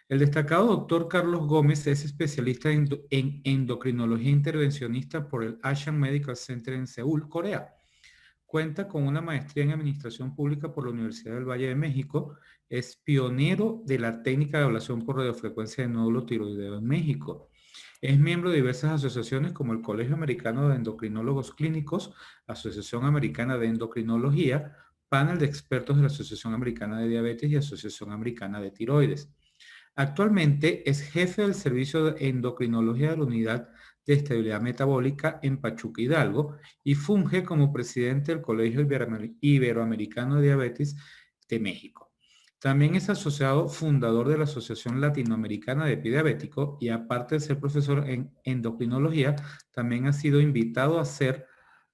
El destacado doctor Carlos Gómez es especialista en endocrinología intervencionista por el Asian Medical Center en Seúl, Corea. Cuenta con una maestría en Administración Pública por la Universidad del Valle de México. Es pionero de la técnica de ablación por radiofrecuencia de nódulo tiroideo en México. Es miembro de diversas asociaciones como el Colegio Americano de Endocrinólogos Clínicos, Asociación Americana de Endocrinología, Panel de Expertos de la Asociación Americana de Diabetes y Asociación Americana de Tiroides. Actualmente es jefe del Servicio de Endocrinología de la Unidad de Estabilidad Metabólica en Pachuca, Hidalgo, y funge como presidente del Colegio Iberoamericano de Diabetes de México. También es asociado fundador de la Asociación Latinoamericana de Diabético y aparte de ser profesor en endocrinología, también ha sido invitado a ser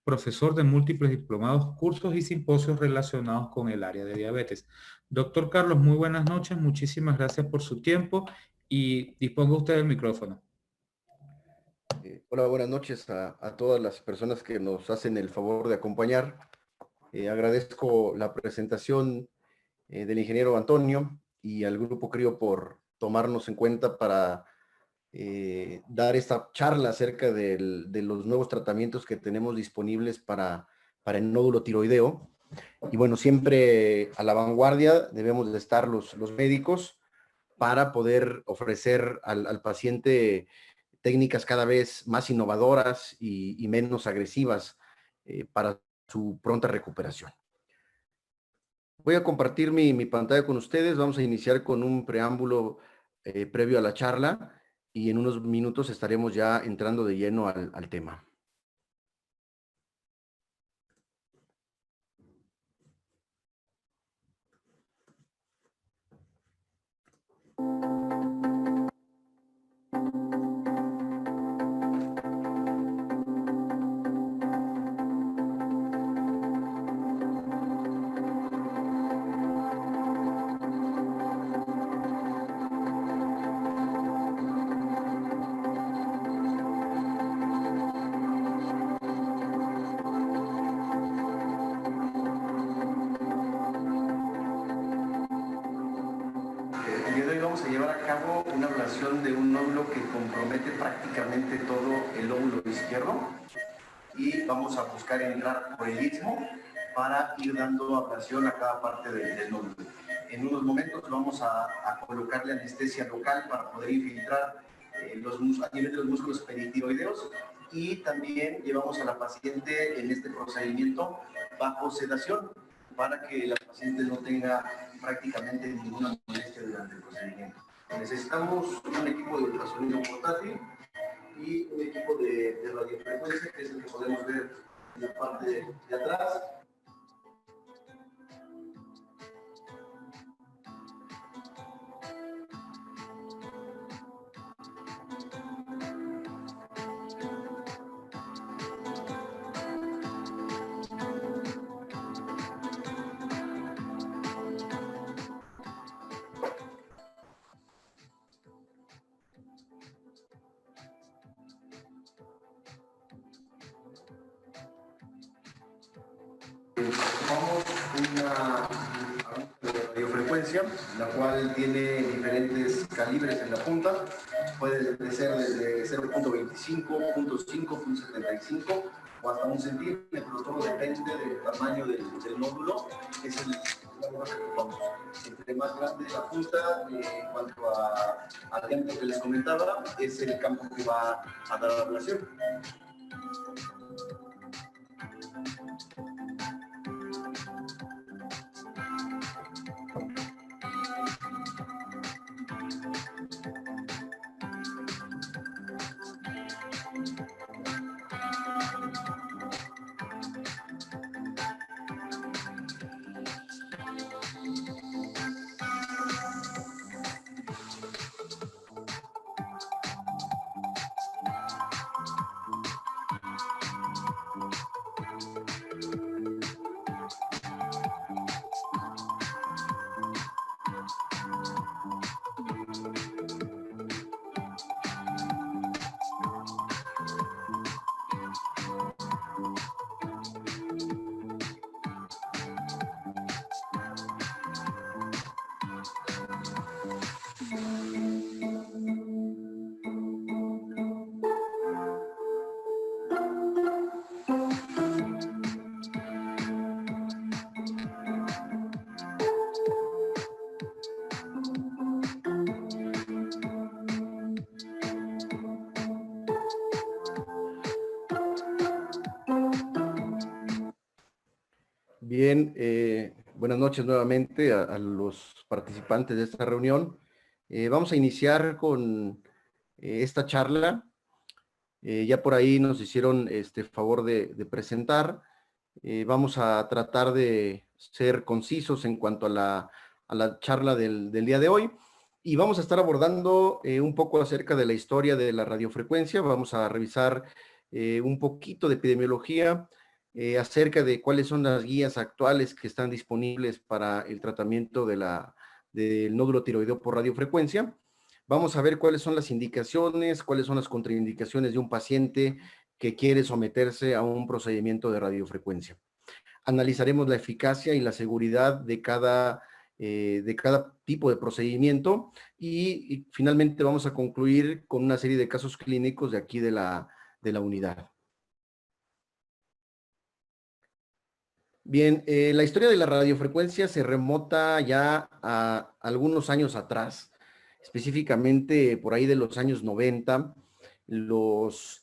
profesor de múltiples diplomados, cursos y simposios relacionados con el área de diabetes. Doctor Carlos, muy buenas noches, muchísimas gracias por su tiempo y disponga usted el micrófono. Hola, buenas noches a todas las personas que nos hacen el favor de acompañar. Agradezco la presentación del ingeniero Antonio y al Grupo CRIO por tomarnos en cuenta para dar esta charla acerca de los nuevos tratamientos que tenemos disponibles para el nódulo tiroideo. Y bueno, siempre a la vanguardia debemos de estar los médicos para poder ofrecer al paciente técnicas cada vez más innovadoras y menos agresivas para su pronta recuperación. Voy a compartir mi pantalla con ustedes. Vamos a iniciar con un preámbulo previo a la charla y en unos minutos estaremos ya entrando de lleno al tema. Vamos a llevar a cabo una ablación de un nódulo que compromete prácticamente todo el lóbulo izquierdo y vamos a buscar entrar por el istmo para ir dando ablación a cada parte del nódulo. En unos momentos vamos a colocarle anestesia local para poder infiltrar a nivel de los músculos peritiroideos y también llevamos a la paciente en este procedimiento bajo sedación para que la paciente no tenga prácticamente ninguna molestia durante el procedimiento. Necesitamos un equipo de ultrasonido portátil y un equipo de radiofrecuencia, que es el que podemos ver en la parte de atrás. Tomamos una radiofrecuencia, la cual tiene diferentes calibres en la punta. Puede ser desde 0.25, 0.5, 0.75 o hasta 1 centímetro. Todo depende del tamaño del nódulo. Es el valor que ocupamos. Entre más grande la punta, en cuanto al diámetro que les comentaba, es el campo que va a dar la ablación. Bien, buenas noches nuevamente a los participantes de esta reunión. Vamos a iniciar con esta charla. Ya por ahí nos hicieron este favor de presentar. Vamos a tratar de ser concisos en cuanto a la charla del día de hoy. Y vamos a estar abordando un poco acerca de la historia de la radiofrecuencia. Vamos a revisar un poquito de epidemiología, acerca de cuáles son las guías actuales que están disponibles para el tratamiento del nódulo tiroideo por radiofrecuencia. Vamos a ver cuáles son las indicaciones, cuáles son las contraindicaciones de un paciente que quiere someterse a un procedimiento de radiofrecuencia. Analizaremos la eficacia y la seguridad de cada tipo de procedimiento y finalmente vamos a concluir con una serie de casos clínicos de aquí de la unidad. Bien, la historia de la radiofrecuencia se remota ya a algunos años atrás, específicamente por ahí de los años 90. Los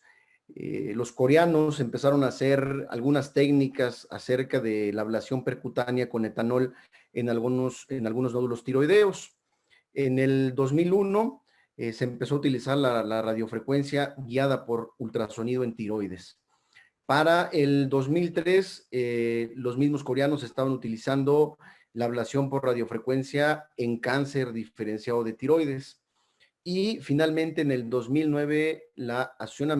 coreanos empezaron a hacer algunas técnicas acerca de la ablación percutánea con etanol en algunos nódulos tiroideos. En el 2001 se empezó a utilizar la radiofrecuencia guiada por ultrasonido en tiroides. Para el 2003, los mismos coreanos estaban utilizando la ablación por radiofrecuencia en cáncer diferenciado de tiroides. Y finalmente en el 2009, la Asociación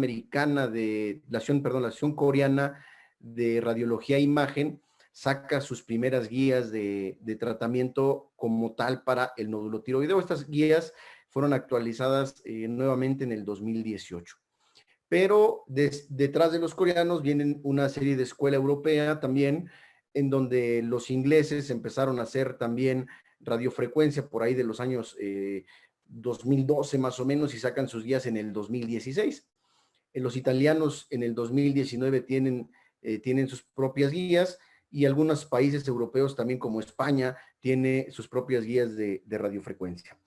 Coreana de Radiología e Imagen saca sus primeras guías de tratamiento como tal para el nódulo tiroideo. Estas guías fueron actualizadas nuevamente en el 2018. Pero detrás de los coreanos vienen una serie de escuela europea también, en donde los ingleses empezaron a hacer también radiofrecuencia por ahí de los años 2012 más o menos, y sacan sus guías en el 2016. Los italianos en el 2019 tienen sus propias guías, y algunos países europeos también como España tiene sus propias guías de radiofrecuencia.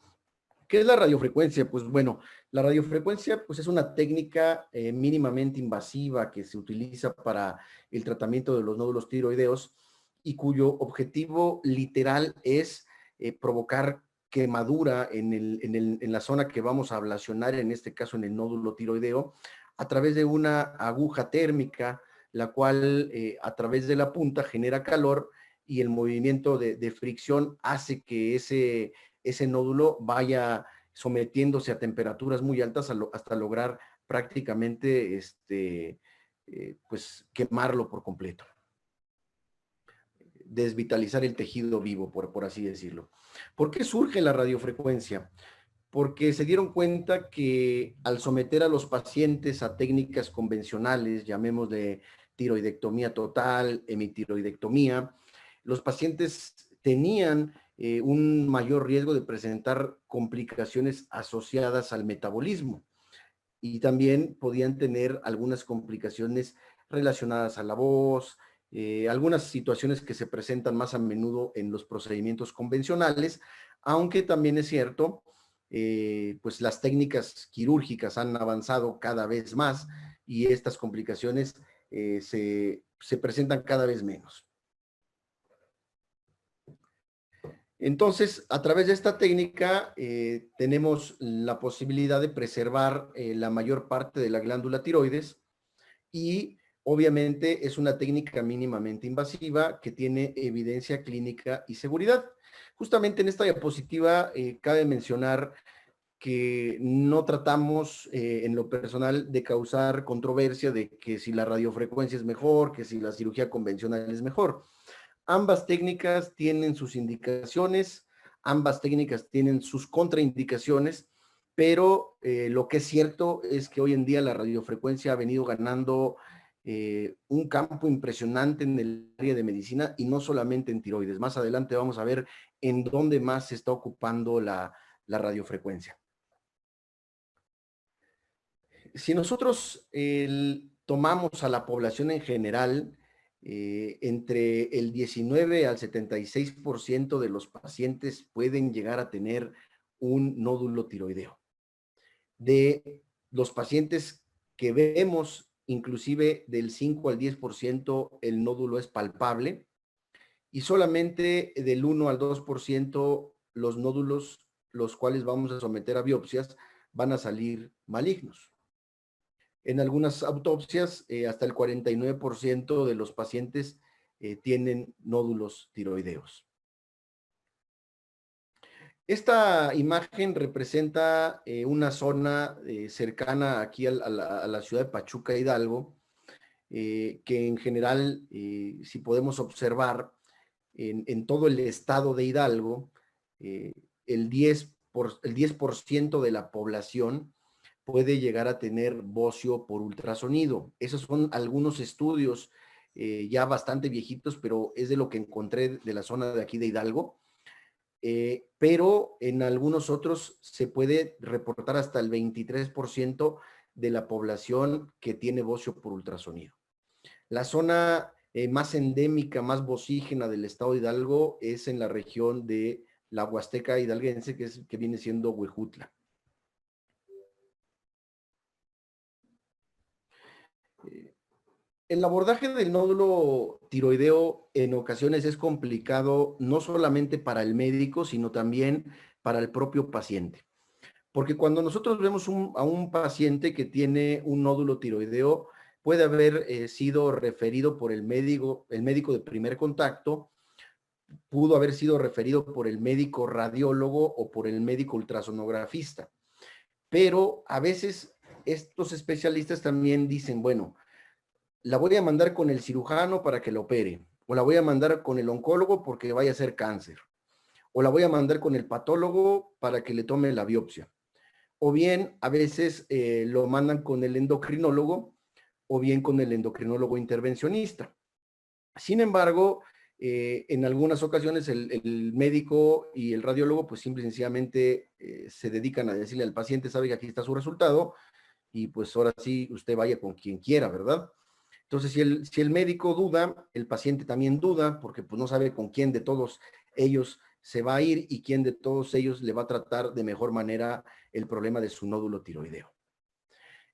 ¿Qué es la radiofrecuencia? Pues bueno, la radiofrecuencia pues es una técnica mínimamente invasiva que se utiliza para el tratamiento de los nódulos tiroideos y cuyo objetivo literal es provocar quemadura en la zona que vamos a ablacionar, en este caso en el nódulo tiroideo, a través de una aguja térmica, la cual a través de la punta genera calor, y el movimiento de fricción hace que ese nódulo vaya sometiéndose a temperaturas muy altas hasta lograr prácticamente pues quemarlo por completo, desvitalizar el tejido vivo, por así decirlo. ¿Por qué surge la radiofrecuencia? Porque se dieron cuenta que al someter a los pacientes a técnicas convencionales, llamémosle tiroidectomía total, hemitiroidectomía, los pacientes tenían un mayor riesgo de presentar complicaciones asociadas al metabolismo, y también podían tener algunas complicaciones relacionadas a la voz, algunas situaciones que se presentan más a menudo en los procedimientos convencionales, aunque también es cierto, pues las técnicas quirúrgicas han avanzado cada vez más y estas complicaciones se presentan cada vez menos. Entonces, a través de esta técnica tenemos la posibilidad de preservar la mayor parte de la glándula tiroides, y obviamente es una técnica mínimamente invasiva que tiene evidencia clínica y seguridad. Justamente en esta diapositiva cabe mencionar que no tratamos en lo personal de causar controversia de que si la radiofrecuencia es mejor, que si la cirugía convencional es mejor. Ambas técnicas tienen sus indicaciones, ambas técnicas tienen sus contraindicaciones, pero lo que es cierto es que hoy en día la radiofrecuencia ha venido ganando un campo impresionante en el área de medicina, y no solamente en tiroides. Más adelante vamos a ver en dónde más se está ocupando la radiofrecuencia. Si nosotros tomamos a la población en general, entre el 19 al 76% de los pacientes pueden llegar a tener un nódulo tiroideo. De los pacientes que vemos, inclusive del 5 al 10% el nódulo es palpable. y solamente del 1 al 2% los nódulos los cuales vamos a someter a biopsias van a salir malignos. En algunas autopsias, hasta el 49% de los pacientes tienen nódulos tiroideos. Esta imagen representa una zona cercana aquí a la ciudad de Pachuca, Hidalgo, que en general, si podemos observar, en todo el estado de Hidalgo, el 10% de la población puede llegar a tener bocio por ultrasonido. Esos son algunos estudios ya bastante viejitos, pero es de lo que encontré de la zona de aquí de Hidalgo. Pero en algunos otros se puede reportar hasta el 23% de la población que tiene bocio por ultrasonido. La zona más endémica, más vocígena del estado de Hidalgo es en la región de la Huasteca hidalguense, que viene siendo Huejutla. El abordaje del nódulo tiroideo en ocasiones es complicado, no solamente para el médico, sino también para el propio paciente. Porque cuando nosotros vemos a un paciente que tiene un nódulo tiroideo, puede haber sido referido por el médico de primer contacto, pudo haber sido referido por el médico radiólogo o por el médico ultrasonografista. Pero a veces estos especialistas también dicen, bueno, la voy a mandar con el cirujano para que la opere, o la voy a mandar con el oncólogo porque vaya a ser cáncer, o la voy a mandar con el patólogo para que le tome la biopsia. O bien a veces lo mandan con el endocrinólogo o bien con el endocrinólogo intervencionista. Sin embargo, en algunas ocasiones el médico y el radiólogo pues simple y sencillamente se dedican a decirle al paciente, sabe que aquí está su resultado y pues ahora sí usted vaya con quien quiera, ¿verdad? Entonces, si el médico duda, el paciente también duda, porque pues no sabe con quién de todos ellos se va a ir y quién de todos ellos le va a tratar de mejor manera el problema de su nódulo tiroideo.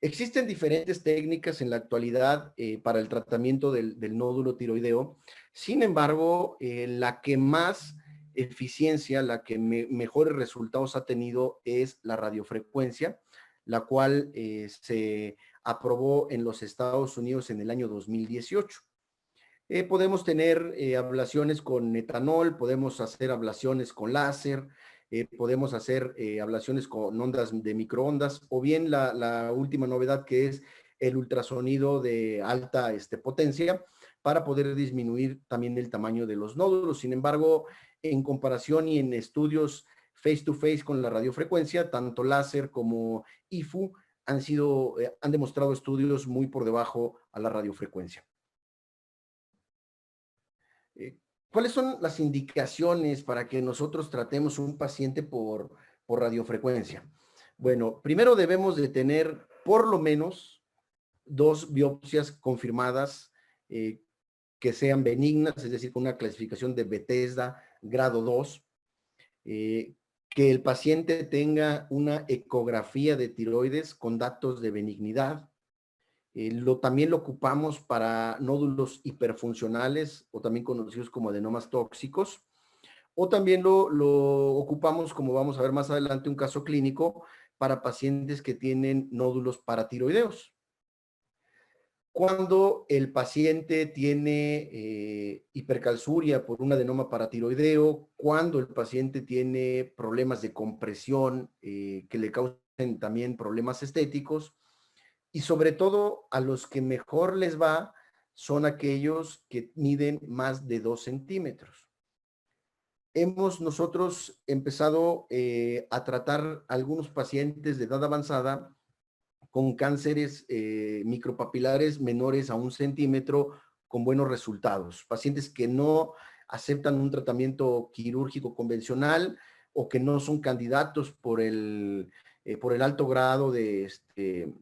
Existen diferentes técnicas en la actualidad para el tratamiento del nódulo tiroideo. Sin embargo, la que más eficiencia, la que mejores resultados ha tenido es la radiofrecuencia, la cual se aprobó en los Estados Unidos en el año 2018. Podemos tener ablaciones con etanol, podemos hacer ablaciones con láser, podemos hacer ablaciones con ondas de microondas, o bien la última novedad que es el ultrasonido de alta potencia para poder disminuir también el tamaño de los nódulos. Sin embargo, en comparación y en estudios face to face con la radiofrecuencia, tanto láser como IFU han demostrado estudios muy por debajo a la radiofrecuencia. ¿Cuáles son las indicaciones para que nosotros tratemos un paciente por radiofrecuencia? Bueno, primero debemos de tener por lo menos 2 biopsias confirmadas que sean benignas, es decir, con una clasificación de Bethesda grado 2, que el paciente tenga una ecografía de tiroides con datos de benignidad. También lo ocupamos para nódulos hiperfuncionales o también conocidos como adenomas tóxicos, o también lo ocupamos, como vamos a ver más adelante, un caso clínico para pacientes que tienen nódulos paratiroideos. Cuando el paciente tiene hipercalciuria por un adenoma paratiroideo, cuando el paciente tiene problemas de compresión que le causen también problemas estéticos, y sobre todo a los que mejor les va son aquellos que miden más de 2 centímetros. Hemos nosotros empezado a tratar algunos pacientes de edad avanzada con cánceres micropapilares menores a 1 centímetro con buenos resultados. Pacientes que no aceptan un tratamiento quirúrgico convencional o que no son candidatos por el alto grado de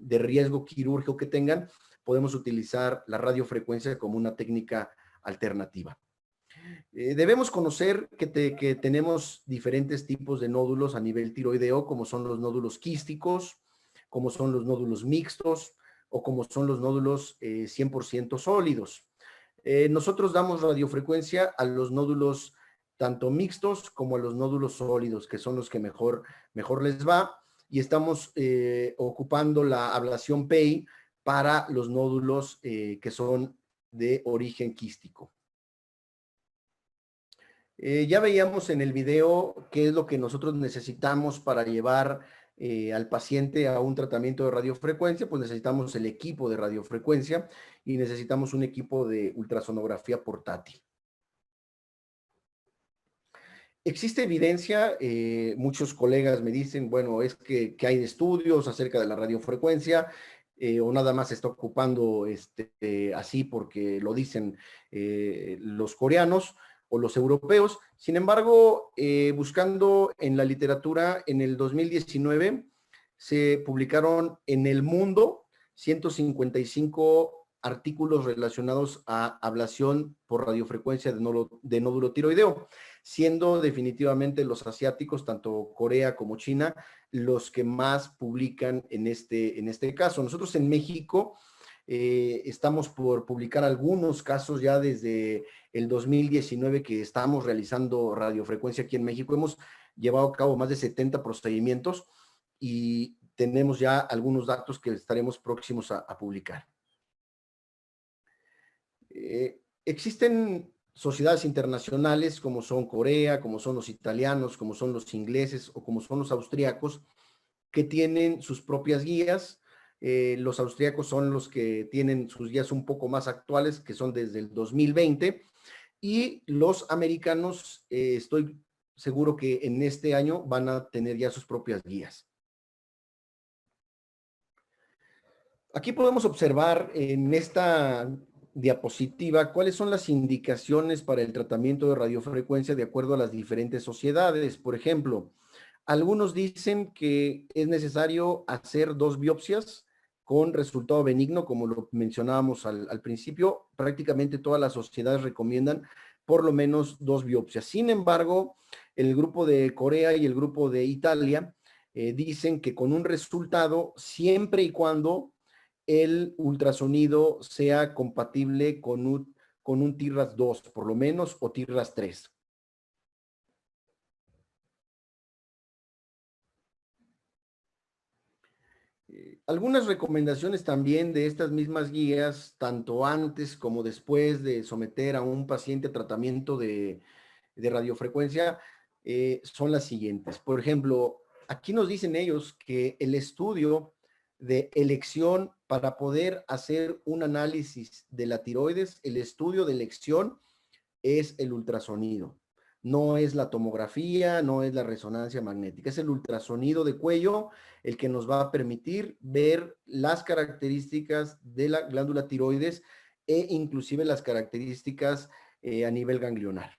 riesgo quirúrgico que tengan, podemos utilizar la radiofrecuencia como una técnica alternativa. Debemos conocer que tenemos diferentes tipos de nódulos a nivel tiroideo, como son los nódulos quísticos, como son los nódulos mixtos o como son los nódulos 100% sólidos. Nosotros damos radiofrecuencia a los nódulos tanto mixtos como a los nódulos sólidos, que son los que mejor les va, y estamos ocupando la ablación PEI para los nódulos que son de origen quístico. Ya veíamos en el video qué es lo que nosotros necesitamos para llevar al paciente a un tratamiento de radiofrecuencia. Pues necesitamos el equipo de radiofrecuencia y necesitamos un equipo de ultrasonografía portátil. Existe evidencia, muchos colegas me dicen, bueno, es que hay estudios acerca de la radiofrecuencia, o nada más se está ocupando así porque lo dicen los coreanos o los europeos. Sin embargo, buscando en la literatura, en el 2019 se publicaron en el mundo 155 artículos relacionados a ablación por radiofrecuencia de nódulo tiroideo, siendo definitivamente los asiáticos, tanto Corea como China, los que más publican en este caso. Nosotros en México estamos por publicar algunos casos ya desde el 2019 que estamos realizando radiofrecuencia aquí en México. Hemos llevado a cabo más de 70 procedimientos y tenemos ya algunos datos que estaremos próximos a publicar. Existen sociedades internacionales como son Corea, como son los italianos, como son los ingleses o como son los austríacos, que tienen sus propias guías. Los austríacos son los que tienen sus guías un poco más actuales, que son desde el 2020, y los americanos, estoy seguro que en este año van a tener ya sus propias guías. Aquí podemos observar en esta diapositiva cuáles son las indicaciones para el tratamiento de radiofrecuencia de acuerdo a las diferentes sociedades. Por ejemplo, algunos dicen que es necesario hacer 2 biopsias con resultado benigno, como lo mencionábamos al principio. Prácticamente todas las sociedades recomiendan por lo menos 2 biopsias. Sin embargo, el grupo de Corea y el grupo de Italia dicen que con un resultado, siempre y cuando el ultrasonido sea compatible con un TIRAS 2, por lo menos, o TIRAS 3. Algunas recomendaciones también de estas mismas guías, tanto antes como después de someter a un paciente a tratamiento de radiofrecuencia, son las siguientes. Por ejemplo, aquí nos dicen ellos que el estudio de elección para poder hacer un análisis de la tiroides, el estudio de elección es el ultrasonido. No es la tomografía, no es la resonancia magnética, es el ultrasonido de cuello el que nos va a permitir ver las características de la glándula tiroides e inclusive las características a nivel ganglionar.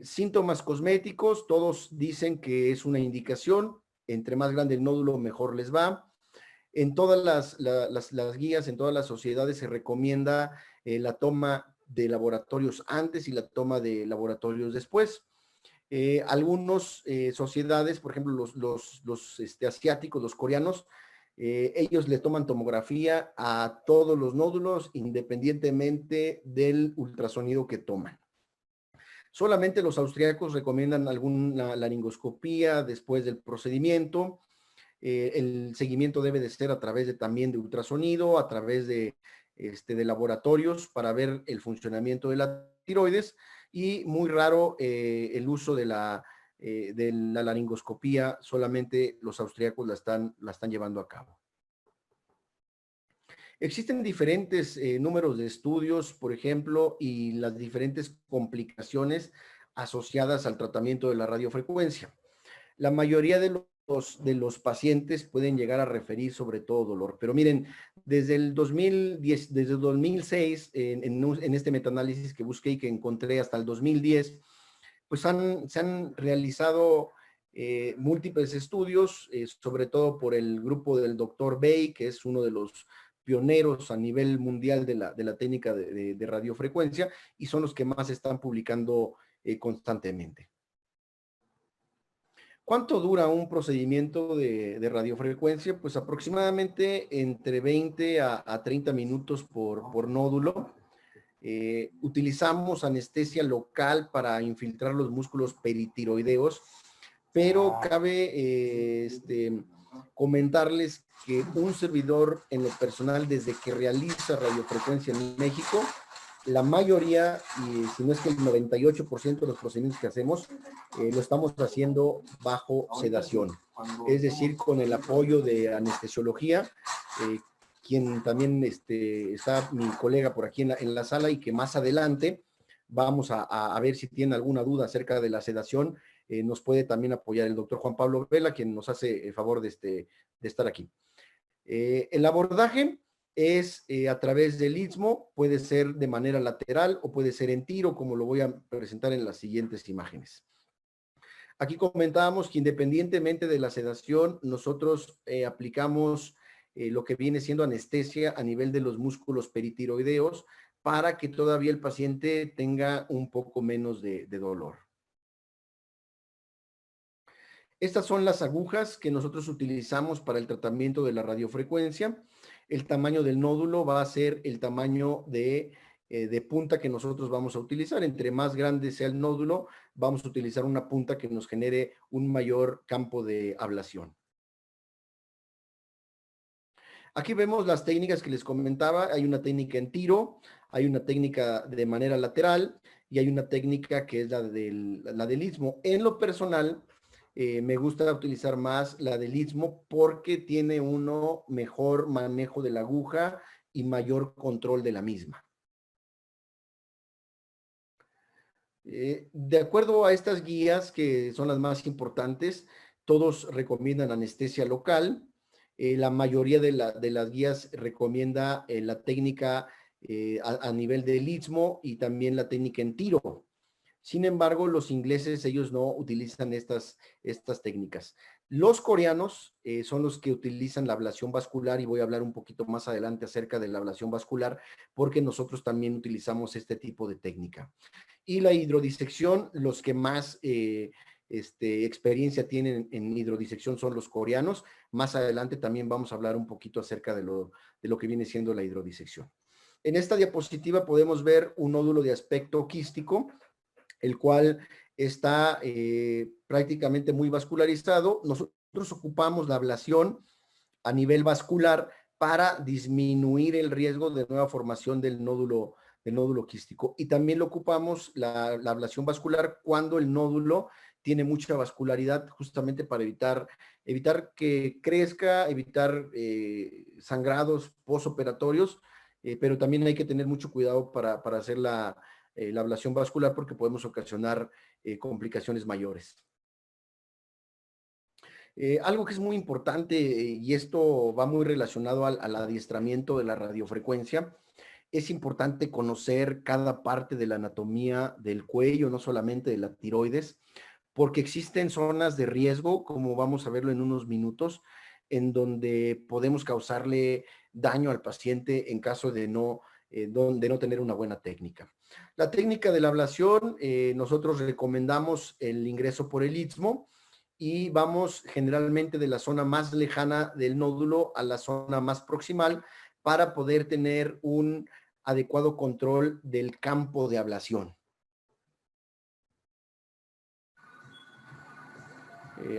Síntomas cosméticos, todos dicen que es una indicación, entre más grande el nódulo mejor les va. En todas las guías, en todas las sociedades se recomienda la toma de laboratorios antes y la toma de laboratorios después. Algunas sociedades, por ejemplo los asiáticos, los coreanos, ellos le toman tomografía a todos los nódulos independientemente del ultrasonido que toman. Solamente los austríacos recomiendan alguna laringoscopía después del procedimiento. El seguimiento debe de ser a través también de ultrasonido, a través de laboratorios para ver el funcionamiento de la tiroides, y muy raro el uso de la laringoscopía. Solamente los austríacos la están llevando a cabo. Existen diferentes números de estudios, por ejemplo, y las diferentes complicaciones asociadas al tratamiento de la radiofrecuencia. La mayoría de los pacientes pueden llegar a referir sobre todo dolor, pero miren, desde el 2010, desde el 2006, en este metaanálisis que busqué y que encontré hasta el 2010, pues se han realizado múltiples estudios, sobre todo por el grupo del doctor Bay, que es uno de los pioneros a nivel mundial de la técnica de radiofrecuencia, y son los que más están publicando constantemente. ¿Cuánto dura un procedimiento de radiofrecuencia? Pues aproximadamente entre 20 a 30 minutos por nódulo. Utilizamos anestesia local para infiltrar los músculos peritiroideos, pero cabe comentarles que un servidor en lo personal, desde que realiza radiofrecuencia en México, la mayoría, y si no es que el 98% de los procedimientos que hacemos, lo estamos haciendo bajo sedación. Es decir, con el apoyo de anestesiología, quien también está mi colega por aquí en la sala, y que más adelante vamos a ver si tiene alguna duda acerca de la sedación. Nos puede también apoyar el doctor Juan Pablo Vela, quien nos hace el favor de estar aquí. El abordaje es a través del istmo, puede ser de manera lateral o puede ser en tiro, como lo voy a presentar en las siguientes imágenes. Aquí comentábamos que independientemente de la sedación, nosotros aplicamos lo que viene siendo anestesia a nivel de los músculos peritiroideos para que todavía el paciente tenga un poco menos de dolor. Estas son las agujas que nosotros utilizamos para el tratamiento de la radiofrecuencia. El tamaño del nódulo va a ser el tamaño de punta que nosotros vamos a utilizar. Entre más grande sea el nódulo, vamos a utilizar una punta que nos genere un mayor campo de ablación. Aquí vemos las técnicas que les comentaba. Hay una técnica en tiro, hay una técnica de manera lateral y hay una técnica que es la del istmo. En lo personal, me gusta utilizar más la del istmo porque tiene uno mejor manejo de la aguja y mayor control de la misma. De acuerdo a estas guías, que son las más importantes, todos recomiendan anestesia local. La mayoría de las guías recomienda la técnica a nivel del istmo y también la técnica en tiro. Sin embargo, los ingleses, ellos no utilizan estas técnicas. Los coreanos son los que utilizan la ablación vascular, y voy a hablar un poquito más adelante acerca de la ablación vascular, porque nosotros también utilizamos este tipo de técnica. Y la hidrodisección, los que más experiencia tienen en hidrodisección son los coreanos. Más adelante también vamos a hablar un poquito acerca de lo que viene siendo la hidrodisección. En esta diapositiva podemos ver un nódulo de aspecto quístico, el cual está prácticamente muy vascularizado. Nosotros ocupamos la ablación a nivel vascular para disminuir el riesgo de nueva formación del nódulo quístico. Y también lo ocupamos la ablación vascular cuando el nódulo tiene mucha vascularidad, justamente para evitar que crezca, evitar sangrados posoperatorios, pero también hay que tener mucho cuidado para hacer la ablación vascular, porque podemos ocasionar complicaciones mayores. Algo que es muy importante, y esto va muy relacionado al adiestramiento de la radiofrecuencia, es importante conocer cada parte de la anatomía del cuello, no solamente de la tiroides, porque existen zonas de riesgo, como vamos a verlo en unos minutos, en donde podemos causarle daño al paciente en caso de no tener una buena técnica. La técnica de la ablación, nosotros recomendamos el ingreso por el istmo, y vamos generalmente de la zona más lejana del nódulo a la zona más proximal para poder tener un adecuado control del campo de ablación.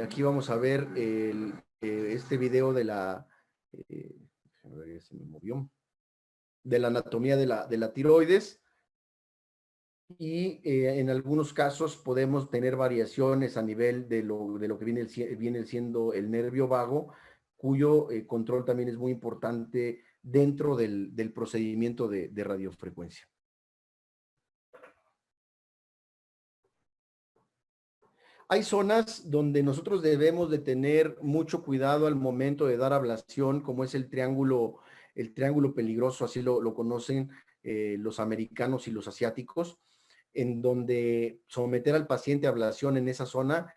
Aquí vamos a ver este video de la de la anatomía de la tiroides, y en algunos casos podemos tener variaciones a nivel de lo que viene siendo el nervio vago, cuyo control también es muy importante dentro del procedimiento de radiofrecuencia. Hay zonas donde nosotros debemos de tener mucho cuidado al momento de dar ablación, como es el triángulo peligroso, así lo conocen los americanos y los asiáticos, en donde someter al paciente a ablación en esa zona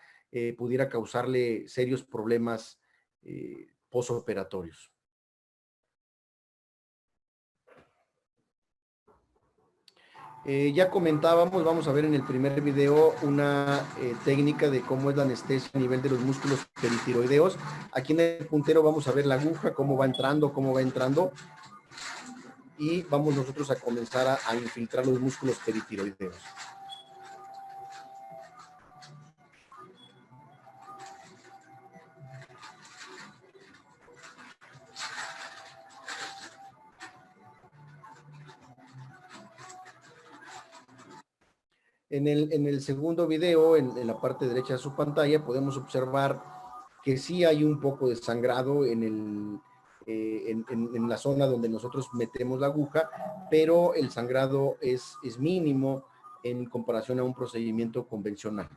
pudiera causarle serios problemas posoperatorios. Ya comentábamos, vamos a ver en el primer video una técnica de cómo es la anestesia a nivel de los músculos peritiroideos. Aquí en el puntero vamos a ver la aguja, cómo va entrando. y vamos nosotros a comenzar a infiltrar los músculos peritiroideos. En el segundo video, en la parte derecha de su pantalla, podemos observar que sí hay un poco de sangrado en la zona donde nosotros metemos la aguja, pero el sangrado es mínimo en comparación a un procedimiento convencional.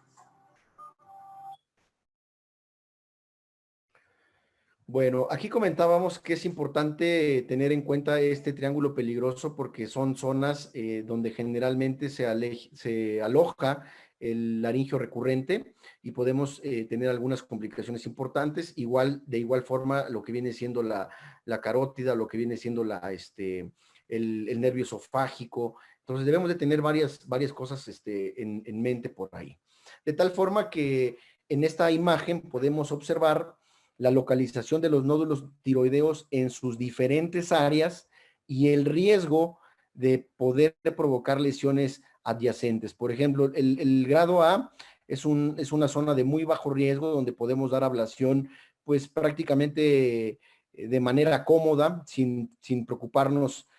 Bueno, aquí comentábamos que es importante tener en cuenta este triángulo peligroso porque son zonas donde generalmente se aloja el laringio recurrente y podemos tener algunas complicaciones importantes. De igual forma, lo que viene siendo la carótida, lo que viene siendo el nervio esofágico. Entonces debemos de tener varias cosas en mente por ahí. De tal forma que en esta imagen podemos observar la localización de los nódulos tiroideos en sus diferentes áreas y el riesgo de poder provocar lesiones adyacentes. Por ejemplo, el grado A es una zona de muy bajo riesgo donde podemos dar ablación pues prácticamente de manera cómoda, sin preocuparnos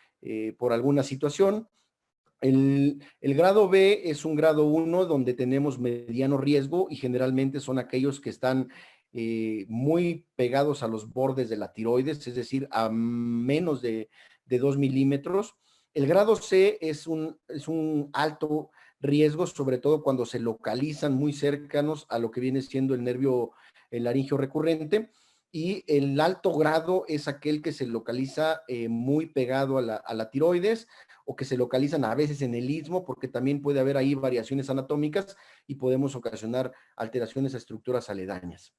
por alguna situación. El grado B es un grado 1 donde tenemos mediano riesgo y generalmente son aquellos que están muy pegados a los bordes de la tiroides, es decir, a menos de 2 milímetros. El grado C es un alto riesgo, sobre todo cuando se localizan muy cercanos a lo que viene siendo el laringio recurrente. Y el alto grado es aquel que se localiza muy pegado a la tiroides, o que se localizan a veces en el istmo, porque también puede haber ahí variaciones anatómicas y podemos ocasionar alteraciones a estructuras aledañas.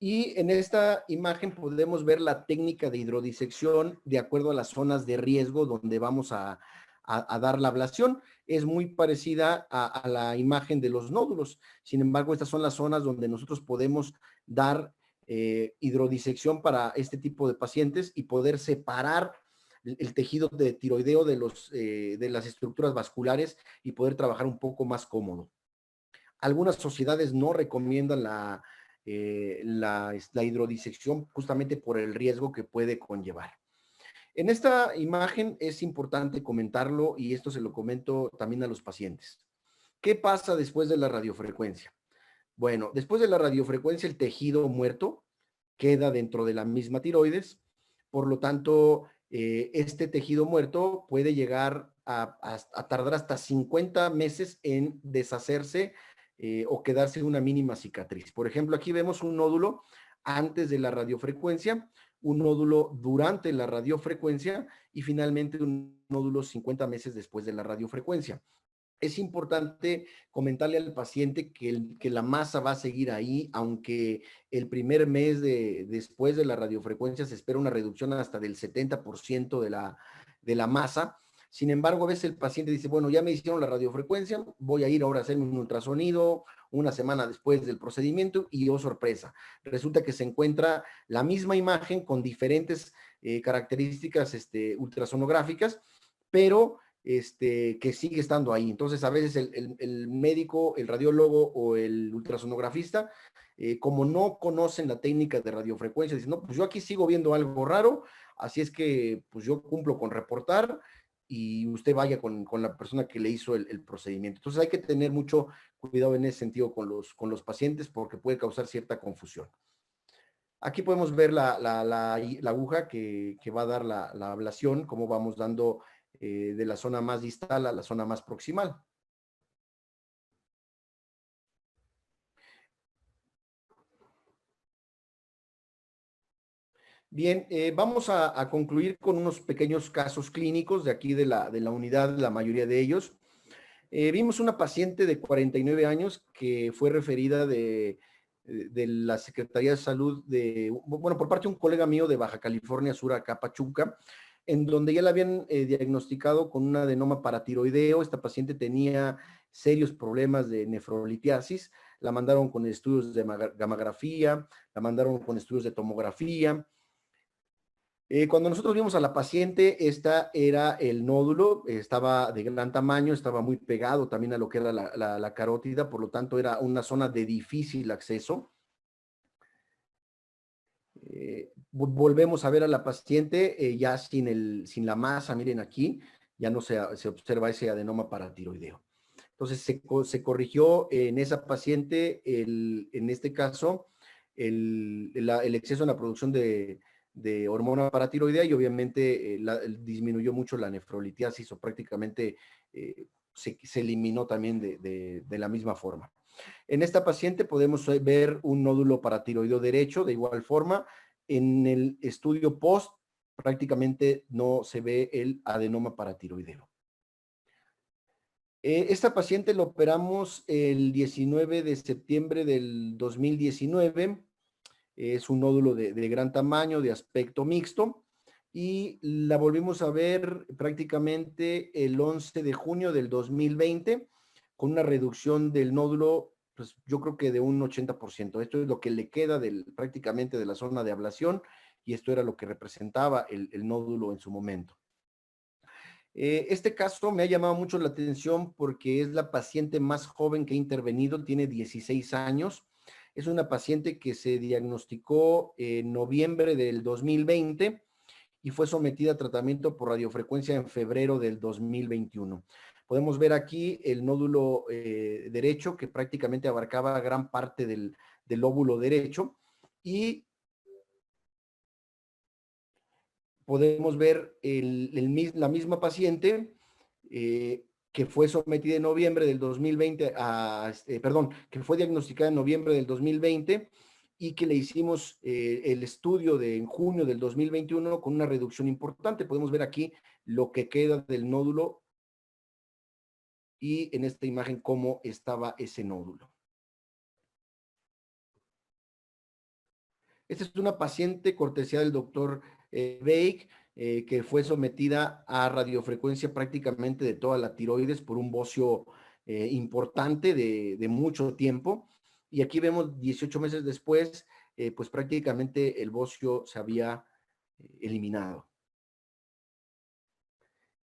Y en esta imagen podemos ver la técnica de hidrodisección de acuerdo a las zonas de riesgo donde vamos a dar la ablación. Es muy parecida a la imagen de los nódulos. Sin embargo, estas son las zonas donde nosotros podemos dar hidrodisección para este tipo de pacientes y poder separar el tejido de tiroideo de las estructuras vasculares y poder trabajar un poco más cómodo. Algunas sociedades no recomiendan la hidrodisección justamente por el riesgo que puede conllevar. En esta imagen es importante comentarlo y esto se lo comento también a los pacientes. ¿Qué pasa después de la radiofrecuencia? Bueno, después de la radiofrecuencia el tejido muerto queda dentro de la misma tiroides, por lo tanto, este tejido muerto puede llegar a tardar hasta 50 meses en deshacerse o quedarse una mínima cicatriz. Por ejemplo, aquí vemos un nódulo antes de la radiofrecuencia, un nódulo durante la radiofrecuencia y finalmente un nódulo 50 meses después de la radiofrecuencia. Es importante comentarle al paciente que la masa va a seguir ahí, aunque el primer mes después de la radiofrecuencia se espera una reducción hasta del 70% de la masa. Sin embargo, a veces el paciente dice, bueno, ya me hicieron la radiofrecuencia, voy a ir ahora a hacerme un ultrasonido una semana después del procedimiento y, oh sorpresa, resulta que se encuentra la misma imagen con diferentes características ultrasonográficas, pero que sigue estando ahí. Entonces, a veces el médico, el radiólogo o el ultrasonografista, como no conocen la técnica de radiofrecuencia, dicen, no, pues yo aquí sigo viendo algo raro, así es que pues yo cumplo con reportar y usted vaya con la persona que le hizo el procedimiento. Entonces hay que tener mucho cuidado en ese sentido con los pacientes porque puede causar cierta confusión. Aquí podemos ver la aguja que va a dar la ablación, cómo vamos dando de la zona más distal a la zona más proximal. Bien, vamos a concluir con unos pequeños casos clínicos de aquí de la unidad, la mayoría de ellos. Vimos una paciente de 49 años que fue referida de la Secretaría de Salud, por parte de un colega mío de Baja California Sur, acá Pachuca, en donde ya la habían diagnosticado con un adenoma paratiroideo. Esta paciente tenía serios problemas de nefrolitiasis, la mandaron con estudios de gammagrafía, la mandaron con estudios de tomografía, Cuando nosotros vimos a la paciente, esta era el nódulo, estaba de gran tamaño, estaba muy pegado también a lo que era la carótida, por lo tanto era una zona de difícil acceso. Volvemos a ver a la paciente ya sin la masa, miren aquí, ya no se observa ese adenoma paratiroideo. Entonces se corrigió en esa paciente, en este caso, el exceso en la producción de hormona paratiroidea y obviamente disminuyó mucho la nefrolitiasis o prácticamente se eliminó también de la misma forma. En esta paciente podemos ver un nódulo paratiroideo derecho de igual forma. En el estudio post prácticamente no se ve el adenoma paratiroideo. Esta paciente la operamos el 19 de septiembre del 2019. Es un nódulo de gran tamaño, de aspecto mixto, y la volvimos a ver prácticamente el 11 de junio del 2020 con una reducción del nódulo, pues yo creo que de un 80%. Esto es lo que le queda prácticamente de la zona de ablación, y esto era lo que representaba el nódulo en su momento. Este caso me ha llamado mucho la atención porque es la paciente más joven que ha intervenido, tiene 16 años. Es una paciente que se diagnosticó en noviembre del 2020 y fue sometida a tratamiento por radiofrecuencia en febrero del 2021. Podemos ver aquí el nódulo derecho que prácticamente abarcaba gran parte del lóbulo derecho, y podemos ver la misma paciente que fue sometida en noviembre del 2020 que fue diagnosticada en noviembre del 2020 y que le hicimos el estudio en junio del 2021 con una reducción importante. Podemos ver aquí lo que queda del nódulo y en esta imagen cómo estaba ese nódulo. Esta es una paciente cortesía del doctor Beik, que fue sometida a radiofrecuencia prácticamente de toda la tiroides por un bocio importante de mucho tiempo. Y aquí vemos 18 meses después, pues prácticamente el bocio se había eliminado.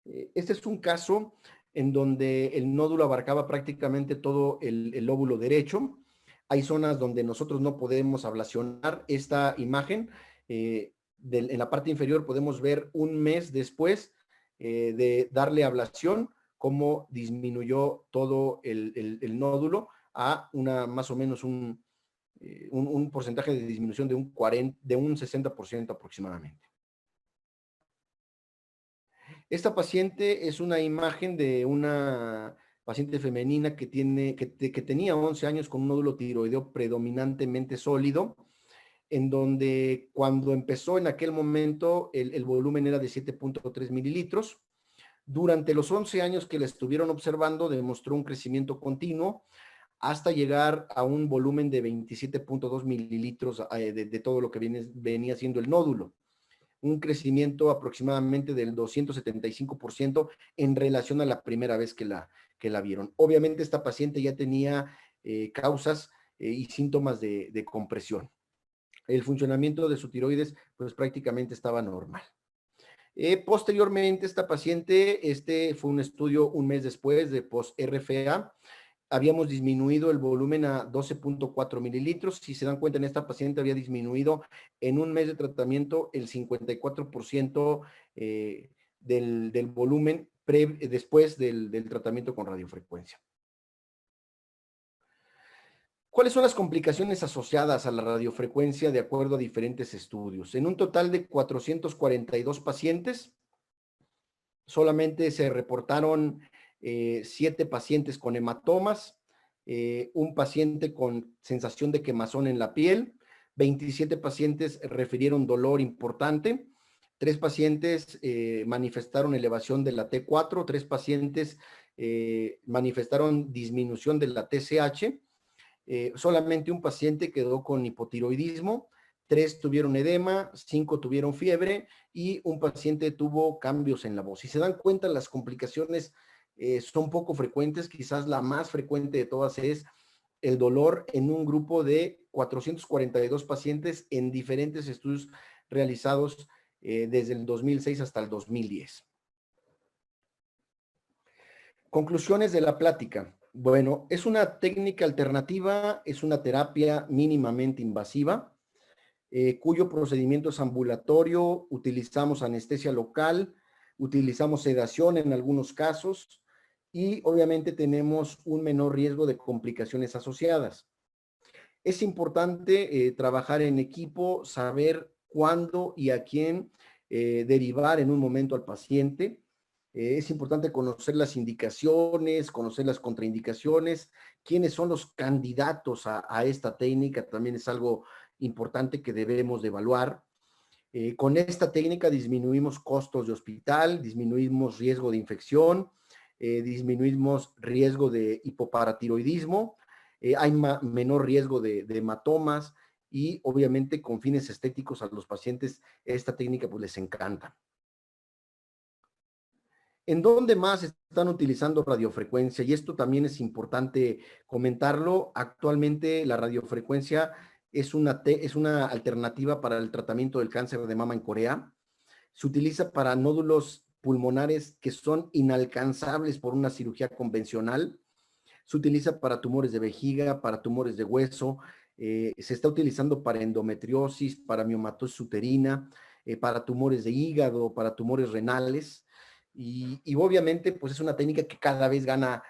Este es un caso en donde el nódulo abarcaba prácticamente todo el lóbulo derecho. Hay zonas donde nosotros no podemos ablacionar. Esta imagen, en la parte inferior podemos ver un mes después de darle ablación, cómo disminuyó todo el nódulo a más o menos un porcentaje de disminución de un 60% aproximadamente. Esta paciente es una imagen de una paciente femenina que tenía 11 años con un nódulo tiroideo predominantemente sólido, en donde cuando empezó en aquel momento el volumen era de 7.3 mililitros. Durante los 11 años que la estuvieron observando demostró un crecimiento continuo hasta llegar a un volumen de 27.2 mililitros de todo lo que venía siendo el nódulo. Un crecimiento aproximadamente del 275% en relación a la primera vez que la vieron. Obviamente esta paciente ya tenía causas y síntomas de compresión. El funcionamiento de su tiroides pues prácticamente estaba normal. Posteriormente esta paciente, fue un estudio un mes después de post-RFA, habíamos disminuido el volumen a 12.4 mililitros. Si se dan cuenta, en esta paciente había disminuido en un mes de tratamiento el 54% del volumen después del tratamiento con radiofrecuencia. ¿Cuáles son las complicaciones asociadas a la radiofrecuencia de acuerdo a diferentes estudios? En un total de 442 pacientes, solamente se reportaron 7 pacientes con hematomas, un paciente con sensación de quemazón en la piel, 27 pacientes refirieron dolor importante, 3 pacientes manifestaron elevación de la T4, 3 pacientes manifestaron disminución de la TSH, solamente un paciente quedó con hipotiroidismo, 3 tuvieron edema, 5 tuvieron fiebre y un paciente tuvo cambios en la voz. Si se dan cuenta, las complicaciones son poco frecuentes. Quizás la más frecuente de todas es el dolor en un grupo de 442 pacientes en diferentes estudios realizados desde el 2006 hasta el 2010. Conclusiones de la plática. Bueno, es una técnica alternativa, es una terapia mínimamente invasiva, cuyo procedimiento es ambulatorio, utilizamos anestesia local, utilizamos sedación en algunos casos y obviamente tenemos un menor riesgo de complicaciones asociadas. Es importante trabajar en equipo, saber cuándo y a quién derivar en un momento al paciente. Es importante conocer las indicaciones, conocer las contraindicaciones, quiénes son los candidatos a esta técnica, también es algo importante que debemos de evaluar. Con esta técnica disminuimos costos de hospital, disminuimos riesgo de infección, disminuimos riesgo de hipoparatiroidismo, hay menor riesgo de hematomas y obviamente con fines estéticos a los pacientes esta técnica pues les encanta. ¿En dónde más están utilizando radiofrecuencia? Y esto también es importante comentarlo. Actualmente la radiofrecuencia es una alternativa para el tratamiento del cáncer de mama en Corea. Se utiliza para nódulos pulmonares que son inalcanzables por una cirugía convencional. Se utiliza para tumores de vejiga, para tumores de hueso. Se está utilizando para endometriosis, para miomatosis uterina, para tumores de hígado, para tumores renales. Y obviamente, pues es una técnica que cada vez gana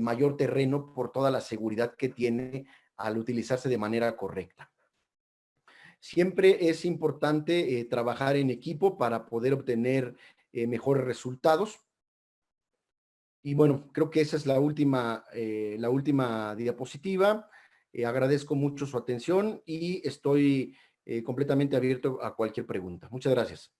mayor terreno por toda la seguridad que tiene al utilizarse de manera correcta. Siempre es importante trabajar en equipo para poder obtener mejores resultados. Y bueno, creo que esa es la última diapositiva. Agradezco mucho su atención y estoy completamente abierto a cualquier pregunta. Muchas gracias.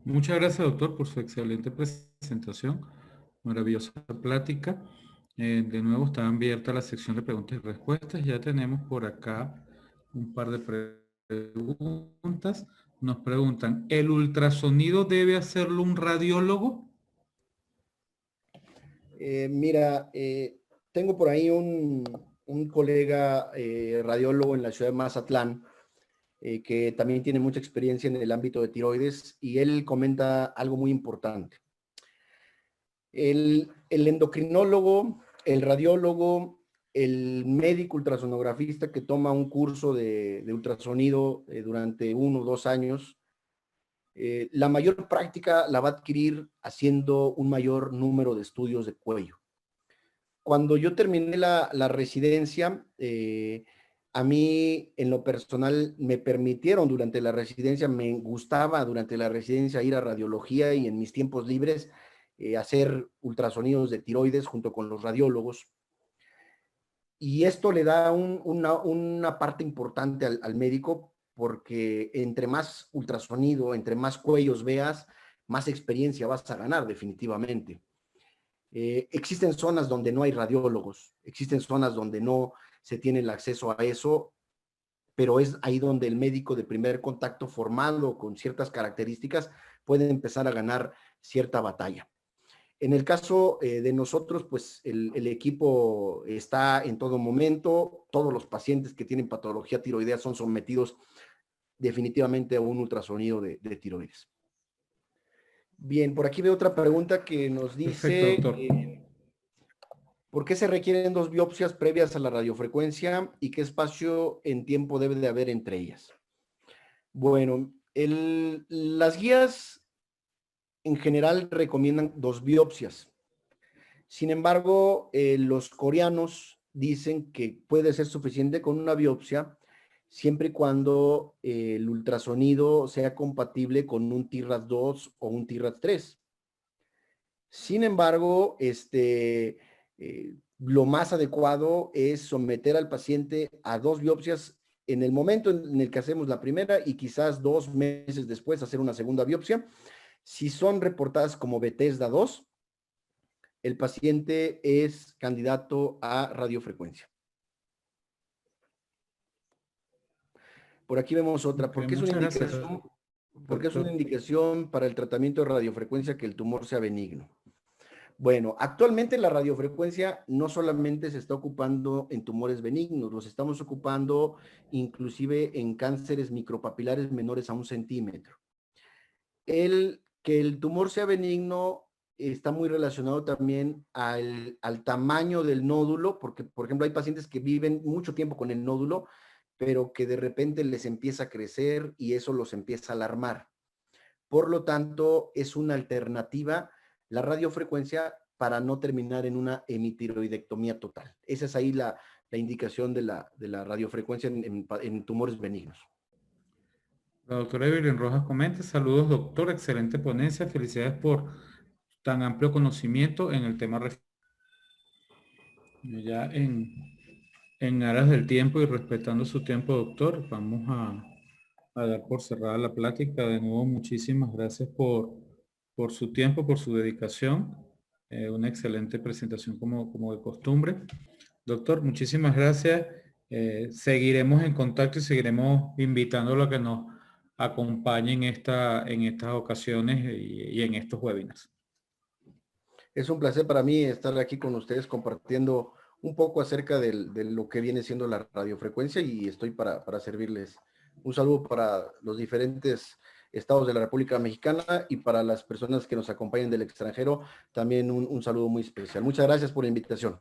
Muchas gracias, doctor, por su excelente presentación, maravillosa plática. De nuevo está abierta la sección de preguntas y respuestas. Ya tenemos por acá un par de preguntas. Nos preguntan, ¿el ultrasonido debe hacerlo un radiólogo? Mira, tengo por ahí un colega radiólogo en la ciudad de Mazatlán, que también tiene mucha experiencia en el ámbito de tiroides, y él comenta algo muy importante. El endocrinólogo, el radiólogo, el médico ultrasonografista que toma un curso de ultrasonido durante 1 o 2 años, la mayor práctica la va a adquirir haciendo un mayor número de estudios de cuello. Cuando yo terminé la residencia, a mí en lo personal me permitieron durante la residencia, me gustaba durante la residencia ir a radiología y en mis tiempos libres hacer ultrasonidos de tiroides junto con los radiólogos. Y esto le da una parte importante al médico, porque entre más ultrasonido, entre más cuellos veas, más experiencia vas a ganar definitivamente. Existen zonas donde no hay radiólogos, existen zonas donde no se tiene el acceso a eso, pero es ahí donde el médico de primer contacto formado con ciertas características puede empezar a ganar cierta batalla. En el caso de nosotros, pues el equipo está en todo momento, todos los pacientes que tienen patología tiroidea son sometidos definitivamente a un ultrasonido de tiroides. Bien, por aquí veo otra pregunta que nos Perfecto, dice, doctor. ¿por qué se requieren 2 biopsias previas a la radiofrecuencia y qué espacio en tiempo debe de haber entre ellas? Bueno, las guías en general recomiendan 2 biopsias. Sin embargo, los coreanos dicen que puede ser suficiente con una biopsia siempre y cuando el ultrasonido sea compatible con un TIRADS-2 o un TIRADS-3. Sin embargo, lo más adecuado es someter al paciente a 2 biopsias en el momento en el que hacemos la primera y quizás 2 meses después hacer una segunda biopsia. Si son reportadas como Bethesda 2, el paciente es candidato a radiofrecuencia. Por aquí vemos otra. ¿Por qué es una indicación? ¿Por qué es una indicación para el tratamiento de radiofrecuencia que el tumor sea benigno? Bueno, actualmente la radiofrecuencia no solamente se está ocupando en tumores benignos, los estamos ocupando inclusive en cánceres micropapilares menores a 1 centímetro. Que el tumor sea benigno está muy relacionado también al tamaño del nódulo, porque, por ejemplo, hay pacientes que viven mucho tiempo con el nódulo, pero que de repente les empieza a crecer y eso los empieza a alarmar. Por lo tanto, es una alternativa la radiofrecuencia para no terminar en una hemitiroidectomía total. Esa es ahí la indicación de la radiofrecuencia en tumores benignos. La doctora Evelyn Rojas comenta, saludos doctor, excelente ponencia, felicidades por tan amplio conocimiento en el tema. Ya en aras del tiempo y respetando su tiempo, doctor, vamos a dar por cerrada la plática. De nuevo, muchísimas gracias por su tiempo, por su dedicación. Una excelente presentación como de costumbre. Doctor, muchísimas gracias. Seguiremos en contacto y seguiremos invitándolo a que nos acompañe en estas ocasiones y en estos webinars. Es un placer para mí estar aquí con ustedes compartiendo un poco acerca de lo que viene siendo la radiofrecuencia y estoy para servirles. Un saludo para los diferentes estados de la República Mexicana y para las personas que nos acompañan del extranjero, también un saludo muy especial. Muchas gracias por la invitación.